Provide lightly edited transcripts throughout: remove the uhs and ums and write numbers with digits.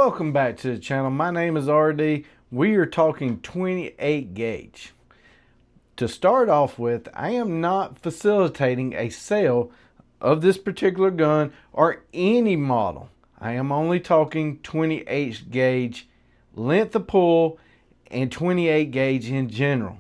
Welcome back to the channel. My name is RD. We are talking 28 gauge. To start off with, I am not facilitating a sale of this particular gun or any model. I am only talking 28 gauge length of pull and 28 gauge in general.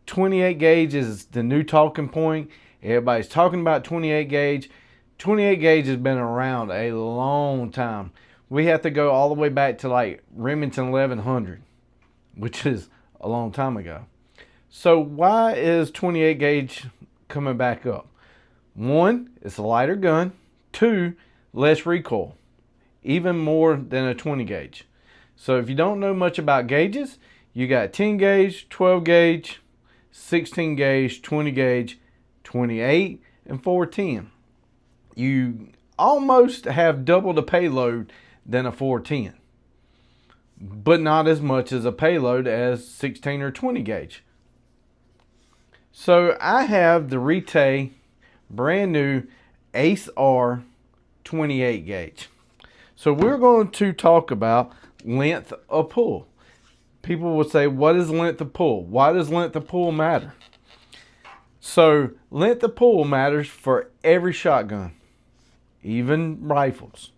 28 gauge is the new talking point. Everybody's talking about 28 gauge. 28 gauge has been around a long time. We have to go all the way back to like Remington 1100, which is a long time ago. So why is 28 gauge coming back up? One, it's a lighter gun. Two, less recoil, even more than a 20 gauge. So if you don't know much about gauges, you got 10 gauge, 12 gauge, 16 gauge, 20 gauge, 28, and 410. You almost have double the payload than a 410, but not as much as a payload as 16 or 20 gauge. So I have the Rite brand new Ace R 28 gauge. So we're going to talk about length of pull. People will say, what is length of pull? Why does length of pull matter? So length of pull matters for every shotgun, even rifles.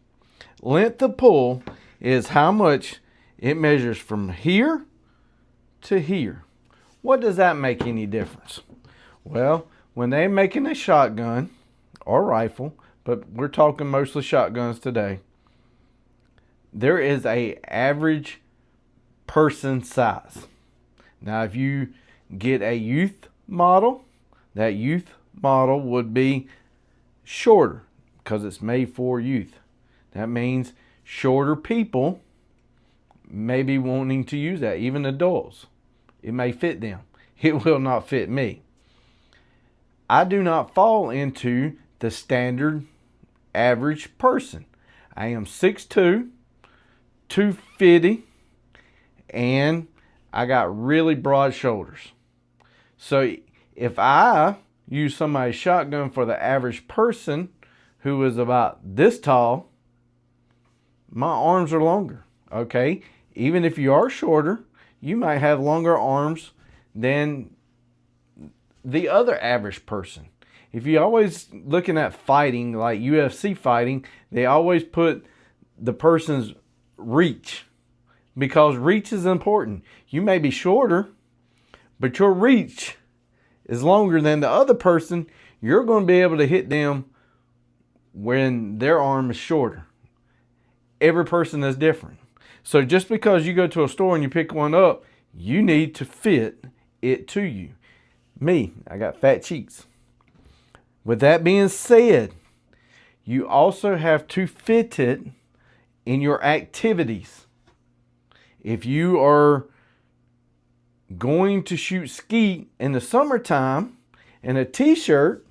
Length of pull is how much it measures from here to here. What does that make any difference? Well, when they're making a shotgun or rifle, but we're talking mostly shotguns today, there is a average person size. Now, if you get a youth model, that youth model would be shorter because it's made for youth. That means shorter people may be wanting to use that, even adults. It may fit them. It will not fit me. I do not fall into the standard average person. I am 6'2", 250, and I got really broad shoulders. So if I use somebody's shotgun for the average person who is about this tall, my arms are longer, okay? Even if you are shorter, you might have longer arms than the other average person. If you're always looking at fighting, like UFC fighting, they always put the person's reach, because reach is important. You may be shorter, but your reach is longer than the other person. You're going to be able to hit them when their arm is shorter. Every person is different. So just because you go to a store and you pick one up, you need to fit it to you. Me, I got fat cheeks. With that being said, you also have to fit it in your activities. If you are going to shoot skeet in the summertime in a t-shirt,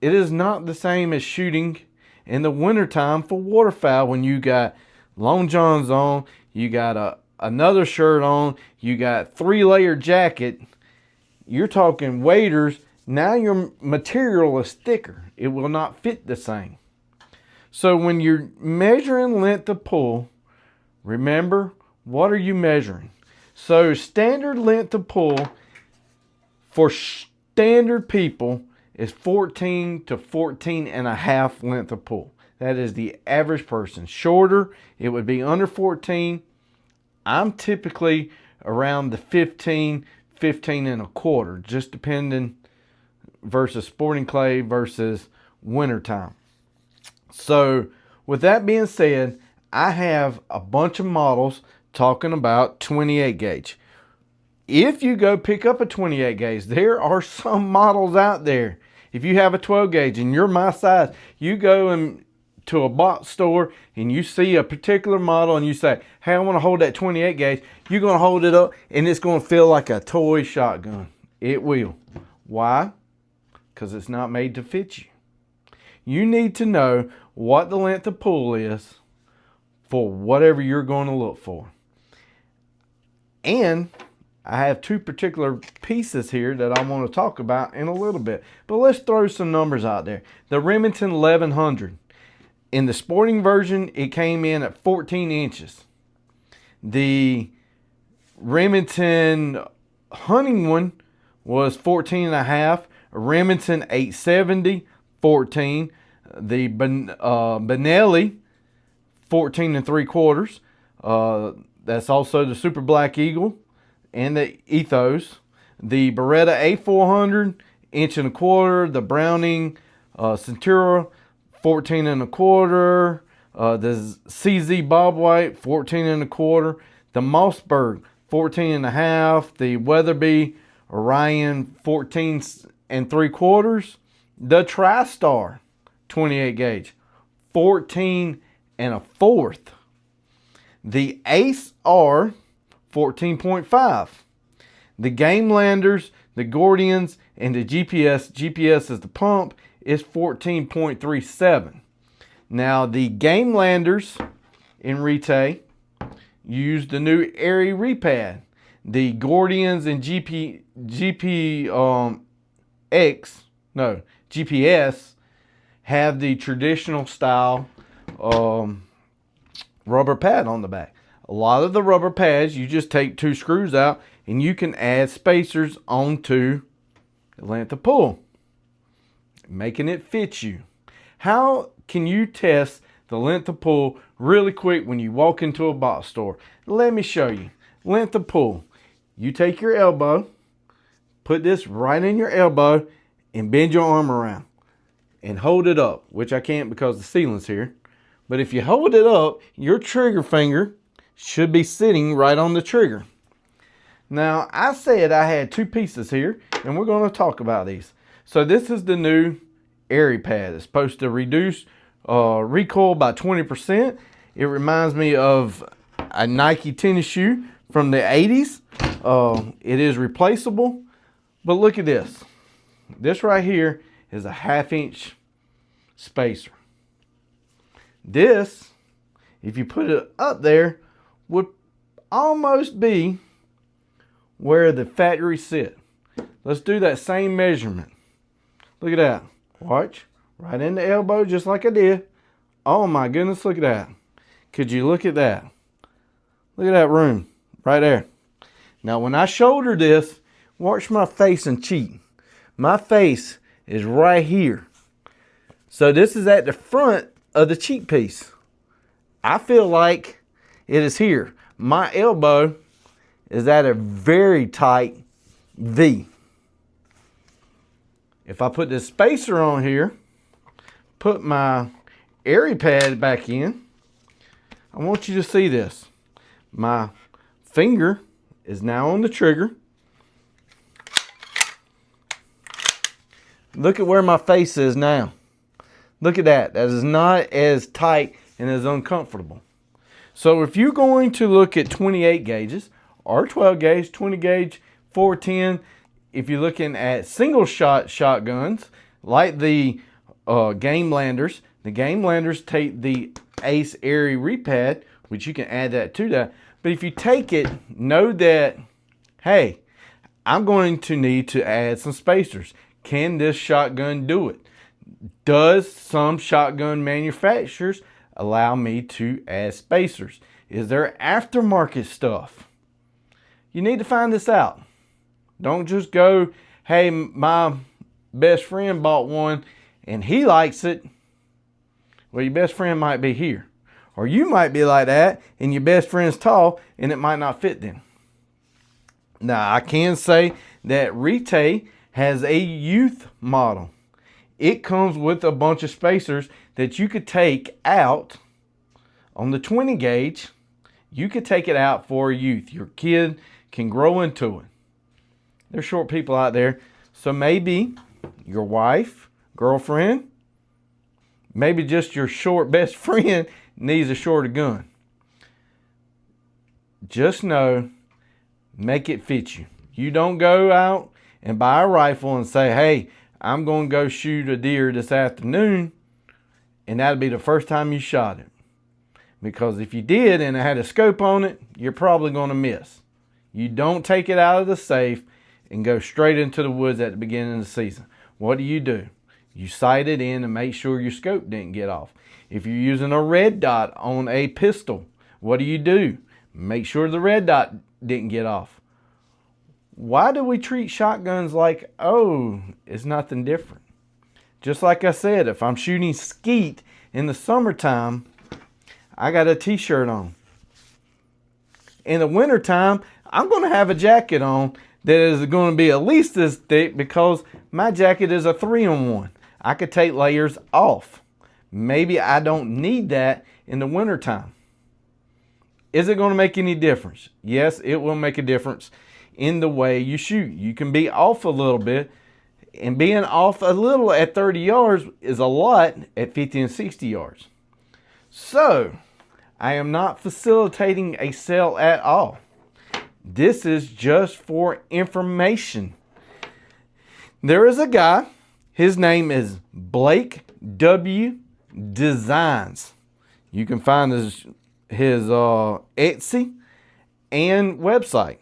it is not the same as shooting in the wintertime for waterfowl when you got long johns on, you got another shirt on, you got 3-layer jacket, you're talking waders. Now your material is thicker. It will not fit the same. So when you're measuring length of pull, remember, what are you measuring? So standard length of pull for standard people is 14 to 14 and a half length of pull. That is the average person. Shorter, it would be under 14. I'm typically around the 15, 15 and a quarter, just depending versus sporting clay versus wintertime. So with that being said, I have a bunch of models talking about 28 gauge. If you go pick up a 28 gauge, there are some models out there. If you have a 12 gauge and you're my size, you go to a box store and you see a particular model and you say, hey, I want to hold that 28 gauge. You're going to hold it up and it's going to feel like a toy shotgun. It will. Why? Because it's not made to fit you. You need to know what the length of pull is for whatever you're going to look for. And I have two particular pieces here that I want to talk about in a little bit. But let's throw some numbers out there. The Remington 1100. In the sporting version, it came in at 14 inches. The Remington hunting one was 14 and a half. Remington 870, 14. The Benelli, 14 and 3/4. That's also the Super Black Eagle and the Ethos. The Beretta A400, 1.25 inches. The Browning Centura, 14 and 1/4. The CZ Bob White, 14 and 1/4. The Mossberg, 14 and a half. The Weatherby Orion, 14 and 3/4. The TriStar, 28 gauge, 14 and 1/4. The Ace R, 14.5. The Game Landers, the Gordians, and the GPS is the pump, is 14.37. Now the Game Landers in retail use the new Airy repad. The Gordians and GPS have the traditional style rubber pad on the back. A lot of the rubber pads, you just take 2 screws out and you can add spacers onto the length of pull, making it fit you. How can you test the length of pull really quick when you walk into a box store? Let me show you. Length of pull. You take your elbow, put this right in your elbow, and bend your arm around and hold it up, which I can't because the ceiling's here. But if you hold it up, your trigger finger should be sitting right on the trigger. Now, I said I had 2 pieces here, and we're going to talk about these. So this is the new Airy pad. It's supposed to reduce recoil by 20%. It reminds me of a Nike tennis shoe from the 80s. It is replaceable, but look at this. This right here is a 1/2 inch spacer. This, if you put it up there, would almost be where the factory sit. Let's do that same measurement. Look at that. Watch. Right in the elbow, just like I did. Oh my goodness, look at that. Could you look at that? Look at that room right there. Now when I shoulder this, watch my face and cheek. My face is right here. So this is at the front of the cheek piece. I feel like it is here. My elbow is at a very tight V. If I put this spacer on here, put my Airy pad back in, I want you to see this. My finger is now on the trigger. Look at where my face is now. Look at that. That is not as tight and as uncomfortable. So if you're going to look at 28 gauges or 12 gauge, 20 gauge, 410, if you're looking at single shot shotguns like the Game Landers, the Game Landers take the Ace Airy repad, which you can add that to that. But if you take it, know that, hey, I'm going to need to add some spacers. Can this shotgun do it? Does some shotgun manufacturers allow me to add spacers? Is there aftermarket stuff? You need to find this out. Don't just go, hey, my best friend bought one and he likes it. Well, your best friend might be here. Or you might be like that and your best friend's tall and it might not fit them. Now, I can say that Rite has a youth model. It comes with a bunch of spacers that you could take out on the 20 gauge. You could take it out for a youth. Your kid can grow into it. There's short people out there. So maybe your wife, girlfriend, maybe just your short best friend needs a shorter gun. Just know, make it fit you. You don't go out and buy a rifle and say, hey, I'm going to go shoot a deer this afternoon, and that'll be the first time you shot it. Because if you did and it had a scope on it, you're probably going to miss. You don't take it out of the safe and go straight into the woods at the beginning of the season. What do? You sight it in and make sure your scope didn't get off. If you're using a red dot on a pistol, what do? Make sure the red dot didn't get off. Why do we treat shotguns like, oh, it's nothing different? Just like I said, if I'm shooting skeet in the summertime, I got a t-shirt on. In the wintertime, I'm going to have a jacket on that is going to be at least as thick because my jacket is a 3-in-1. I could take layers off. Maybe I don't need that in the wintertime. Is it going to make any difference? Yes, it will make a difference in the way you shoot. You can be off a little bit, and being off a little at 30 yards is a lot at 50 and 60 yards. So, I am not facilitating a sale at all. This is just for information. There is a guy, his name is Blake W. Designs. You can find his Etsy and website.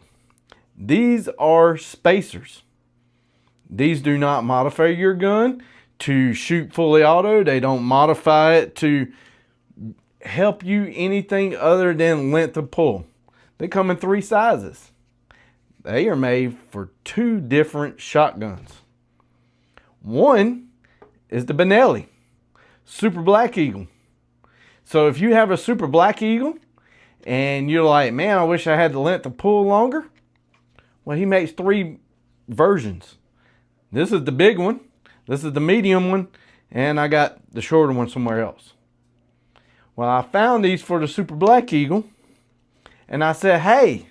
These are spacers. These do not modify your gun to shoot fully auto. They don't modify it to help you anything other than length of pull. They come in 3 sizes. They are made for 2 different shotguns. One is the Benelli Super Black Eagle. So if you have a Super Black Eagle and you're like, man, I wish I had the length of pull longer. Well, he makes 3 versions. This is the big one. This is the medium one. And I got the shorter one somewhere else. Well, I found these for the Super Black Eagle. And I said, hey,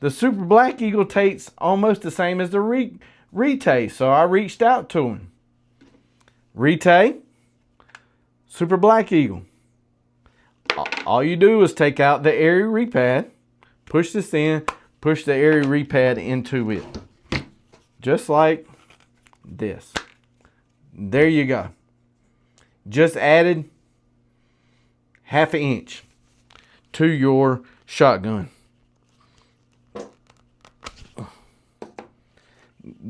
the Super Black Eagle takes almost the same as the Retay. So I reached out to him. Retay, Super Black Eagle. All you do is take out the airy repad, push this in, push the airy repad into it. Just like this. There you go. Just added 1/2 inch to your shotgun.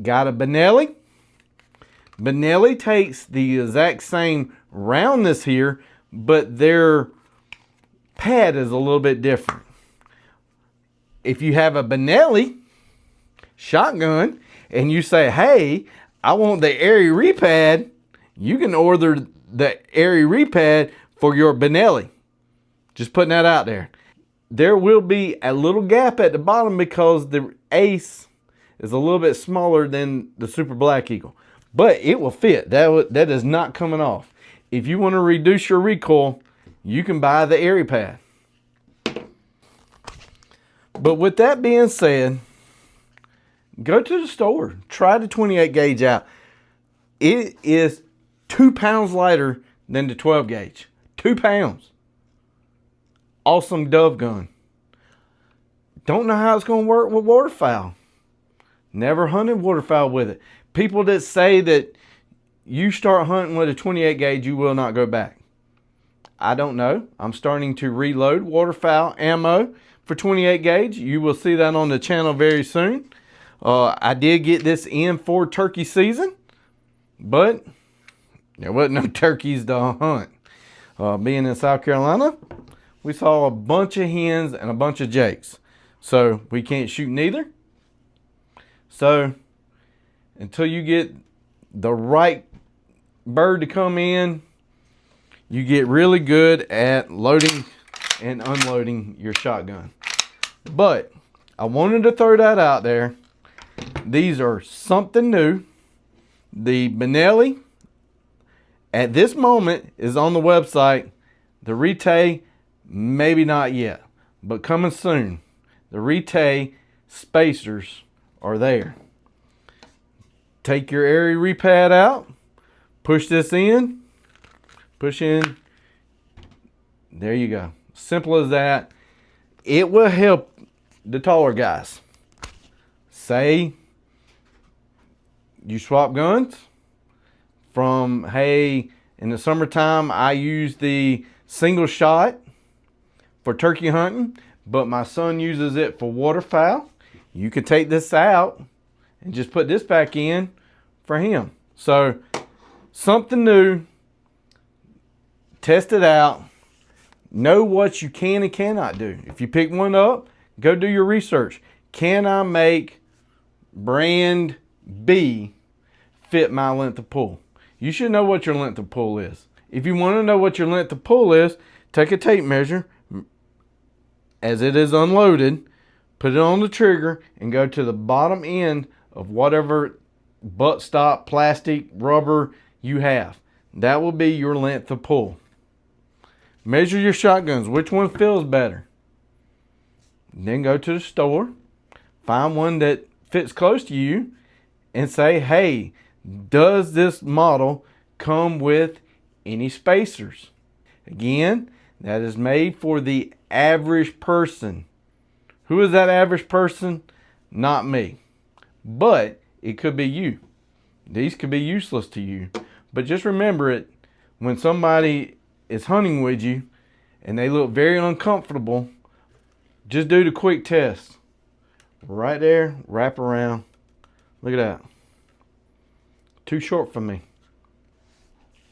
Got a Benelli. Benelli takes the exact same roundness here, but their pad is a little bit different. If you have a Benelli shotgun and you say, hey, I want the airy repad, you can order the airy repad for your Benelli. Just putting that out there. There will be a little gap at the bottom because the Ace is a little bit smaller than the Super Black Eagle. But it will fit. That is not coming off. If you want to reduce your recoil, you can buy the airy pad. But with that being said, go to the store. Try the 28 gauge out. It is 2 pounds lighter than the 12 gauge. 2 pounds. Awesome dove gun. Don't know how it's going to work with waterfowl. Never hunted waterfowl with it. People that say that you start hunting with a 28 gauge, you will not go back. I don't know. I'm starting to reload waterfowl ammo for 28 gauge. You will see that on the channel very soon. I did get this in for turkey season, but there wasn't no turkeys to hunt. Being in South Carolina, we saw a bunch of hens and a bunch of jakes. So we can't shoot neither. So until you get the right bird to come in, you get really good at loading and unloading your shotgun. But I wanted to throw that out there. These are something new. The Benelli at this moment is on the website. The Retay, maybe not yet, but coming soon. The Retay spacers are there. Take your airy repad out, push this in, push in. There you go. Simple as that. It will help the taller guys. Say you swap guns from, hey, in the summertime I use the single shot for turkey hunting, but my son uses it for waterfowl. You can take this out and just put this back in for him. So something new, test it out, know what you can and cannot do. If you pick one up, go do your research. Can I make brand B fit my length of pull? You should know what your length of pull is. If you want to know what your length of pull is, take a tape measure as it is unloaded, put it on the trigger, and go to the bottom end of whatever buttstop, plastic, rubber you have. That will be your length of pull. Measure your shotguns. Which one feels better? Then go to the store, find one that fits close to you, and say, hey, does this model come with any spacers? Again, that is made for the average person. Who is that average person? Not me. But it could be you. These could be useless to you. But just remember it, when somebody is hunting with you and they look very uncomfortable, just do the quick test. Right there, wrap around. Look at that. Too short for me.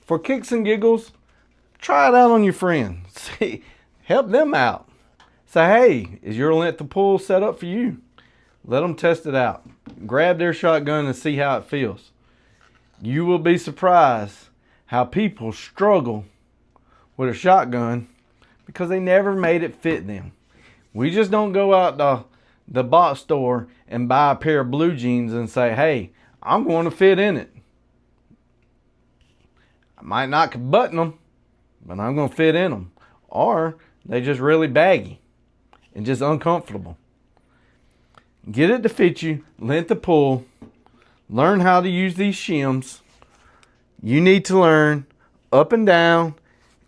For kicks and giggles, try it out on your friends. See, help them out. Say, hey, is your length of pull set up for you? Let them test it out. Grab their shotgun and see how it feels. You will be surprised how people struggle with a shotgun because they never made it fit them. We just don't go out the box store and buy a pair of blue jeans and say, hey, I'm going to fit in it. I might not button them, but I'm going to fit in them. Or they just really baggy and just uncomfortable. Get it to fit you, length of pull. Learn how to use these shims. You need to learn up and down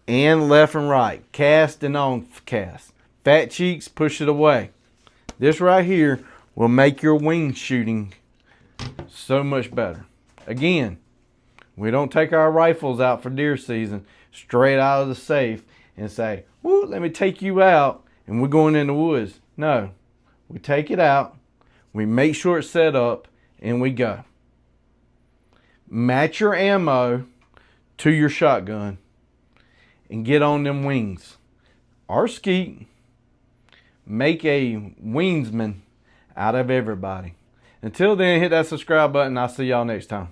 and left and right. Cast and on cast. Fat cheeks, push it away. This right here will make your wing shooting so much better. Again, we don't take our rifles out for deer season straight out of the safe and say, woo, let me take you out and we're going in the woods. No, we take it out, we make sure it's set up, and we go. Match your ammo to your shotgun and get on them wings. Or skeet. Make a wingsman out of everybody. Until then, hit that subscribe button. I'll see y'all next time.